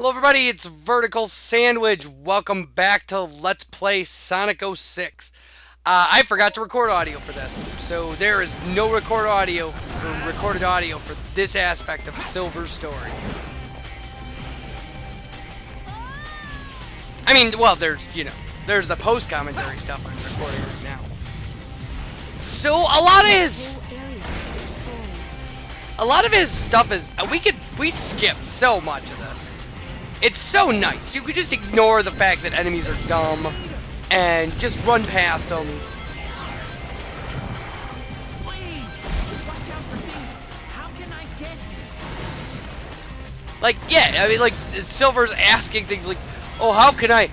Hello everybody, it's VerticalSandwich. Welcome back to Let's Play Sonic 06. I forgot to record audio for this, so there is no recorded audio for this aspect of Silver's story. I mean, well, there's the post-commentary stuff I'm recording right now. So a lot of his stuff is we skip so much of this. It's so nice. You could just ignore the fact that enemies are dumb and just run past them. Please, watch out for these. How can I get you? Like, yeah, I mean, like, Silver's asking things like, oh, how can I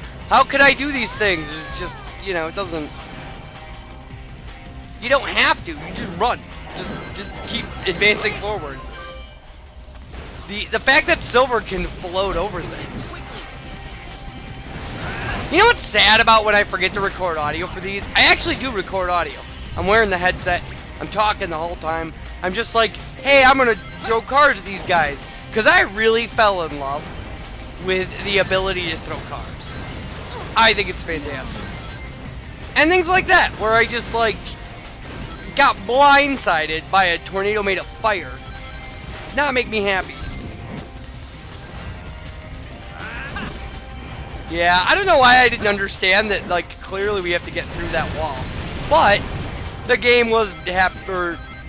do these things? It's just, it doesn't, you don't have to, you just run. Just keep advancing forward. The fact that Silver can float over things. You know what's sad about when I forget to record audio for these? I actually do record audio. I'm wearing the headset, I'm talking the whole time. I'm just like, hey, I'm gonna throw cars at these guys. Because I really fell in love with the ability to throw cars. I think it's fantastic. And things like that, where I just like got blindsided by a tornado made of fire. Did not make me happy. Yeah, I don't know why I didn't understand that, like, clearly we have to get through that wall. But the game was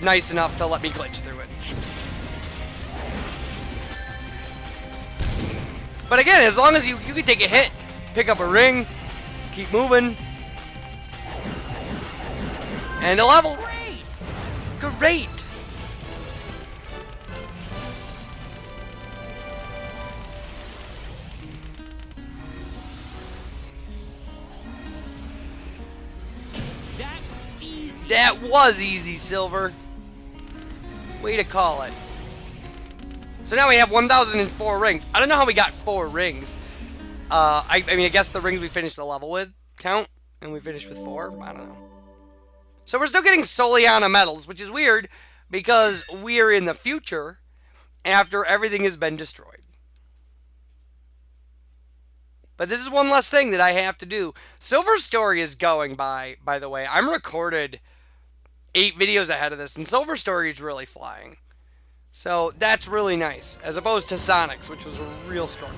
nice enough to let me glitch through it. But again, as long as you can take a hit, pick up a ring, keep moving. And a level. Great! That was easy. That was easy, Silver. Way to call it. So now we have 1,004 rings. I don't know how we got 4 rings. I mean, I guess the rings we finished the level with count, and we finished with 4. I don't know. So we're still getting Soliana medals, which is weird because we're in the future after everything has been destroyed. But this is one less thing that I have to do. Silver's story is going by the way. I'm recorded 8 videos ahead of this, and Silver's story is really flying. So that's really nice, as opposed to Sonic's, which was a real struggle.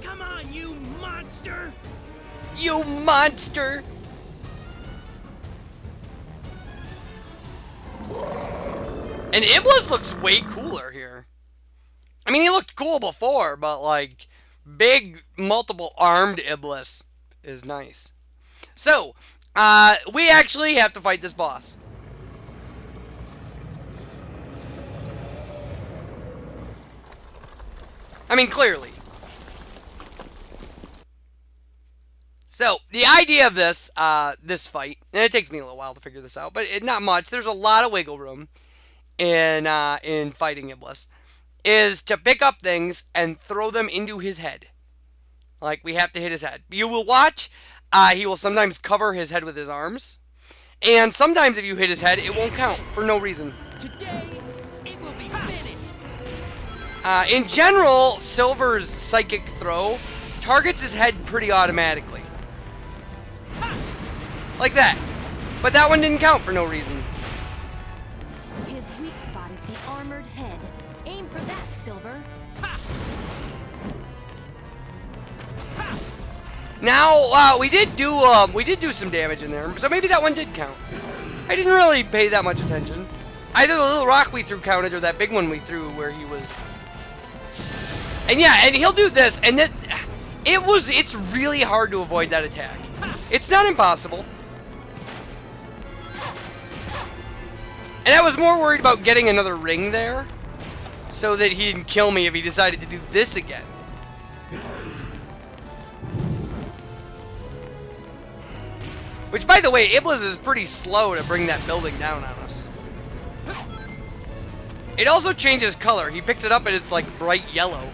Come on, you monster! You monster! And Iblis looks way cooler here. I mean, he looked cool before, but like, big, multiple armed Iblis is nice. So, we actually have to fight this boss. I mean, clearly. So, the idea of this, this fight, and it takes me a little while to figure this out, but not much. There's a lot of wiggle room in fighting Iblis, is to pick up things and throw them into his head. Like, we have to hit his head. You will watch, he will sometimes cover his head with his arms, and sometimes if you hit his head, it won't count for no reason. Today, it will be finished. In general, Silver's psychic throw targets his head pretty automatically. Like that. But that one didn't count for no reason. His weak spot is the armored head. Aim for that, Silver. Now, we did do some damage in there, so maybe that one did count. I didn't really pay that much attention. Either the little rock we threw counted, or that big one we threw where he was. And yeah, and he'll do this, and then it's really hard to avoid that attack. It's not impossible. And I was more worried about getting another ring there, so that he didn't kill me if he decided to do this again. Which, by the way, Iblis is pretty slow to bring that building down on us. It also changes color. He picks it up and it's like bright yellow.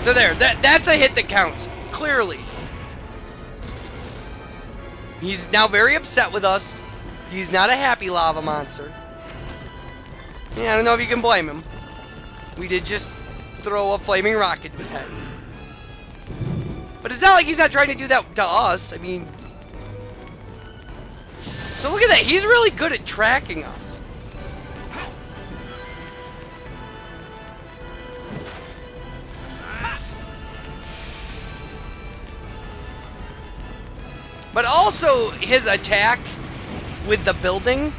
So there, that's a hit that counts, clearly. He's now very upset with us. He's not a happy lava monster. Yeah, I don't know if you can blame him. We did just throw a flaming rock into his head. But it's not like he's not trying to do that to us. I mean... So look at that. He's really good at tracking us. But also, his attack with the building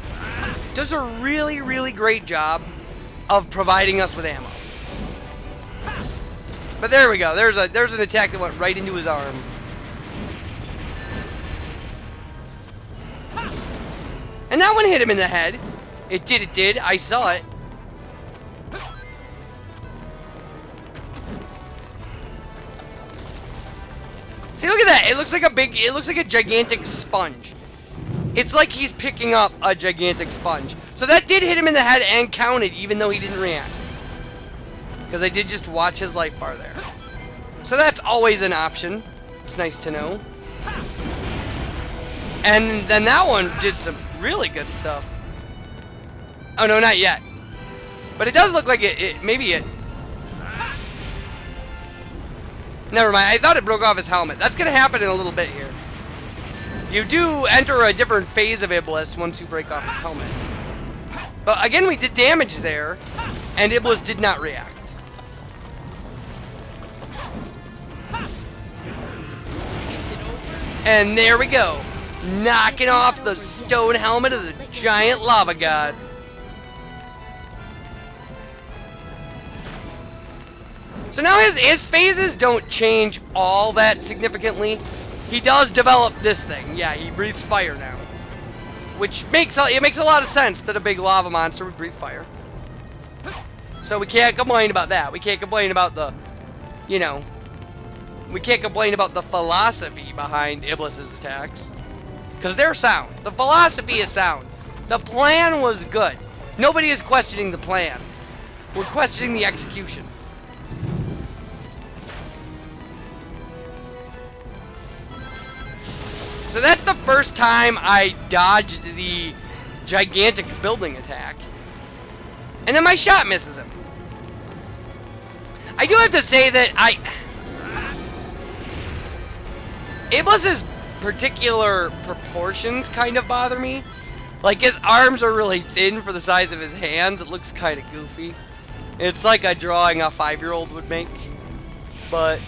does a really, really great job of providing us with ammo. But there we go. There's an attack that went right into his arm. And that one hit him in the head. It did. I saw it. See, look at that. It looks like a gigantic sponge. It's like he's picking up a gigantic sponge. So that did hit him in the head and counted, even though he didn't react. Because I did just watch his life bar there. So that's always an option. It's nice to know. And then that one did some really good stuff. Oh, no, not yet. But it does look like maybe it... Never mind, I thought it broke off his helmet. That's going to happen in a little bit here. You do enter a different phase of Iblis once you break off his helmet. But again, we did damage there, and Iblis did not react. And there we go. Knocking off the stone helmet of the giant lava god. So now his phases don't change all that significantly. He does develop this thing. Yeah, he breathes fire now. Which makes a lot of sense that a big lava monster would breathe fire. So we can't complain about that. We can't complain about the, you know, we can't complain about the philosophy behind Iblis's attacks. Because they're sound. The philosophy is sound. The plan was good. Nobody is questioning the plan. We're questioning the execution. So that's the first time I dodged the gigantic building attack. And then my shot misses him. I do have to say that Iblis's particular proportions kind of bother me. Like, his arms are really thin for the size of his hands. It looks kind of goofy. It's like a drawing a 5-year-old would make. But...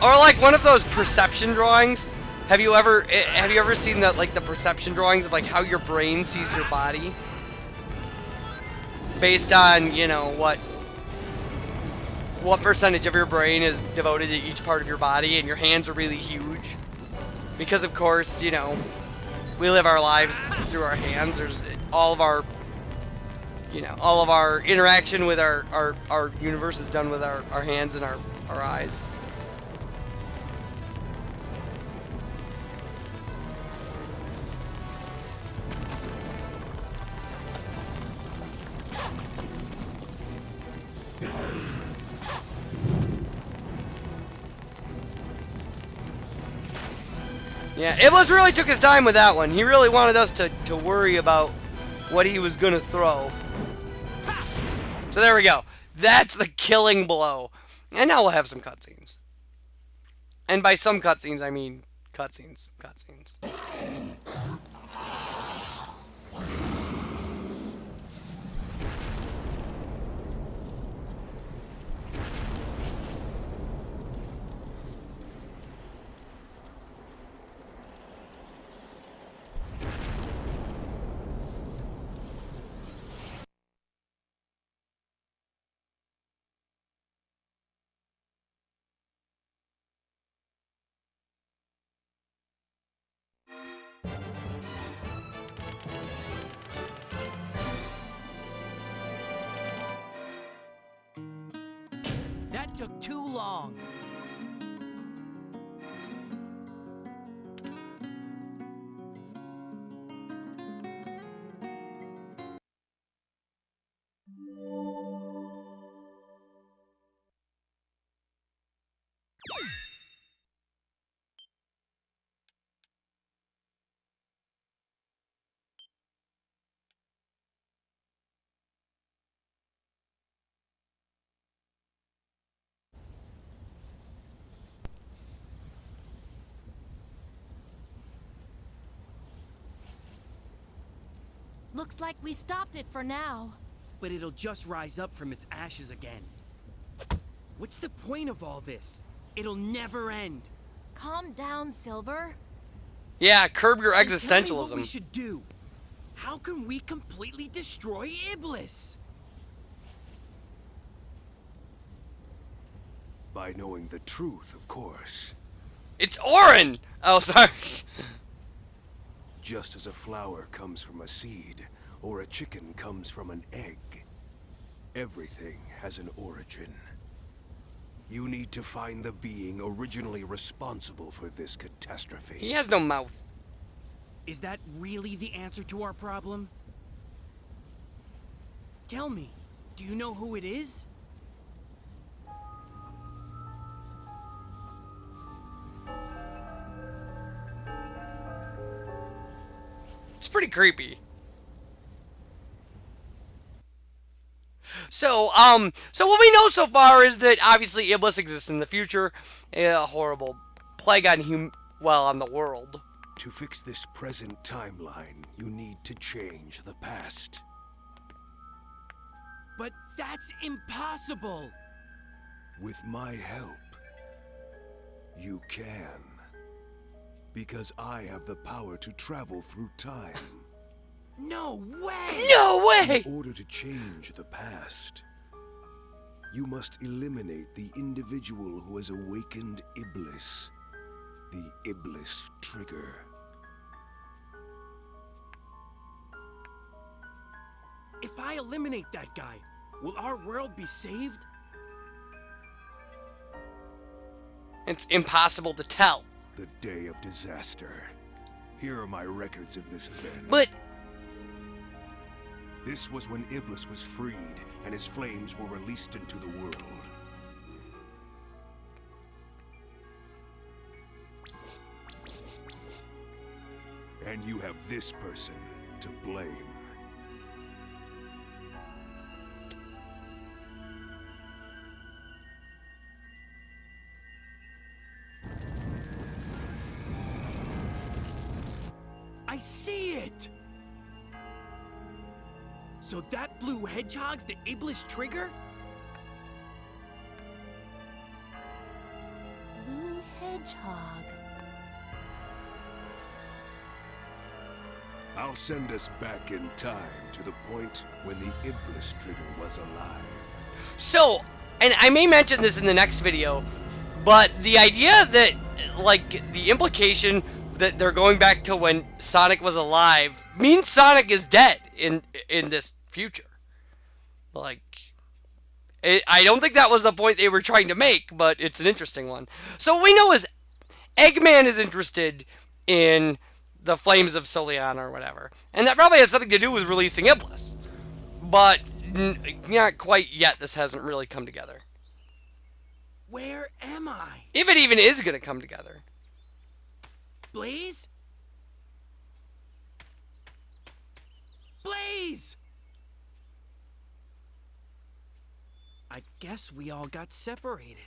or like one of those perception drawings. Have you ever seen that, like the perception drawings of like how your brain sees your body? Based on, you know, what percentage of your brain is devoted to each part of your body, and your hands are really huge. Because of course, you know, we live our lives through our hands. There's all of our, you know, all of our interaction with our universe is done with our hands and our eyes. Yeah, Iblis really took his time with that one. He really wanted us to worry about what he was going to throw. So there we go. That's the killing blow. And now we'll have some cutscenes. And by some cutscenes, I mean cutscenes. That took too long. Looks like we stopped it for now. But it'll just rise up from its ashes again. What's the point of all this? It'll never end. Calm down, Silver. Yeah, curb your And tell me what existentialism. we should do. How can we completely destroy Iblis? By knowing the truth, of course. It's Orin! Oh, sorry. Just as a flower comes from a seed, or a chicken comes from an egg, everything has an origin. You need to find the being originally responsible for this catastrophe. He has no mouth. Is that really the answer to our problem? Tell me, do you know who it is? It's pretty creepy. So what we know so far is that obviously Iblis exists in the future, a horrible plague on on the world. To fix this present timeline, you need to change the past. But that's impossible! With my help, you can. Because I have the power to travel through time. No way! No way! In order to change the past, you must eliminate the individual who has awakened Iblis. The Iblis trigger. If I eliminate that guy, will our world be saved? It's impossible to tell. The day of disaster. Here are my records of this event. But This was when Iblis was freed, and his flames were released into the world. And you have this person to blame. I see it! So that blue hedgehog's the Iblis trigger? Blue Hedgehog. I'll send us back in time to the point when the Iblis trigger was alive. so, and I may mention this in the next video, but the idea that, like, the implication that they're going back to when Sonic was alive means Sonic is dead in this future. Like, I don't think that was the point they were trying to make, but it's an interesting one. So what we know is Eggman is interested in the flames of Soliana or whatever, and that probably has something to do with releasing Iblis. But not quite yet. This hasn't really come together. Where am I? If it even is going to come together. Blaze? Blaze! I guess we all got separated.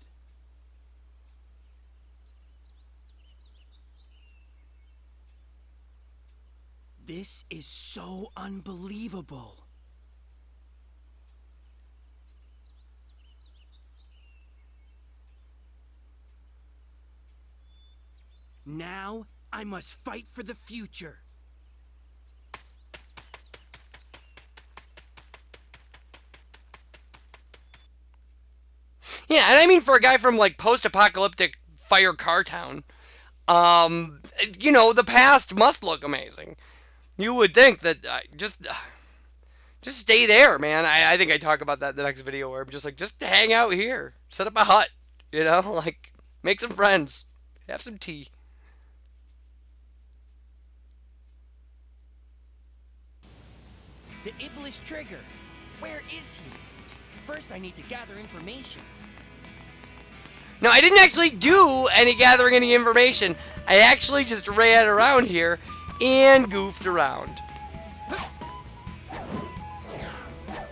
This is so unbelievable. Now, I must fight for the future. Yeah, and I mean for a guy from like post-apocalyptic Fire Car Town, you know, the past must look amazing. You would think that just stay there, man. I think I talk about that in the next video where I'm just like, just hang out here, set up a hut, you know, like make some friends, have some tea. The Iblis trigger. Where is he? First, I need to gather information. Now, I didn't actually do any gathering any information. I actually just ran around here and goofed around.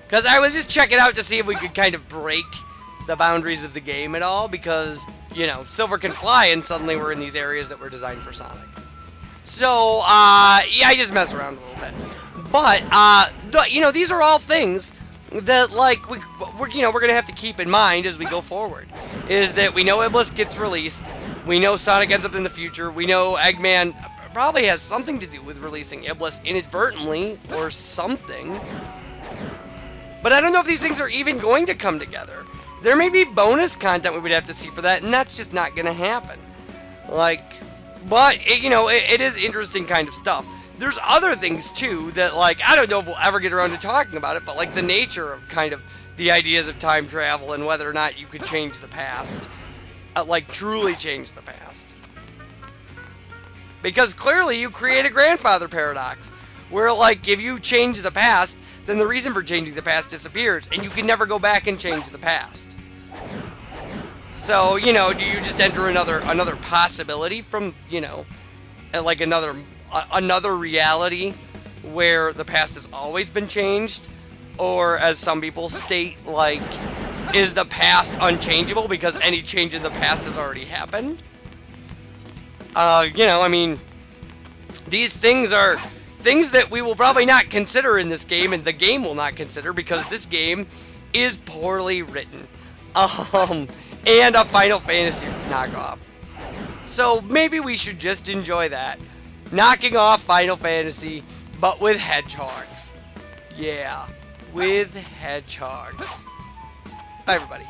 Because I was just checking out to see if we could kind of break the boundaries of the game at all. Because, you know, Silver can fly and suddenly we're in these areas that were designed for Sonic. So, yeah, I just mess around a little bit. But, you know, these are all things that, like, we're going to have to keep in mind as we go forward. Is that we know Iblis gets released. We know Sonic ends up in the future. We know Eggman probably has something to do with releasing Iblis inadvertently or something. But I don't know if these things are even going to come together. There may be bonus content we would have to see for that, and that's just not going to happen. Like, but, it is interesting kind of stuff. There's other things, too, that, like, I don't know if we'll ever get around to talking about it, but, like, the nature of kind of the ideas of time travel and whether or not you could change the past. Like, truly change the past. Because clearly you create a grandfather paradox, where, like, if you change the past, then the reason for changing the past disappears, and you can never go back and change the past. So, do you just enter another possibility from, like another reality where the past has always been changed? Or, as some people state, like, is the past unchangeable because any change in the past has already happened? I mean, these things are things that we will probably not consider in this game, and the game will not consider because this game is poorly written. And a Final Fantasy knockoff. So maybe we should just enjoy that. Knocking off Final Fantasy, but with hedgehogs. Yeah, with hedgehogs. Bye, everybody.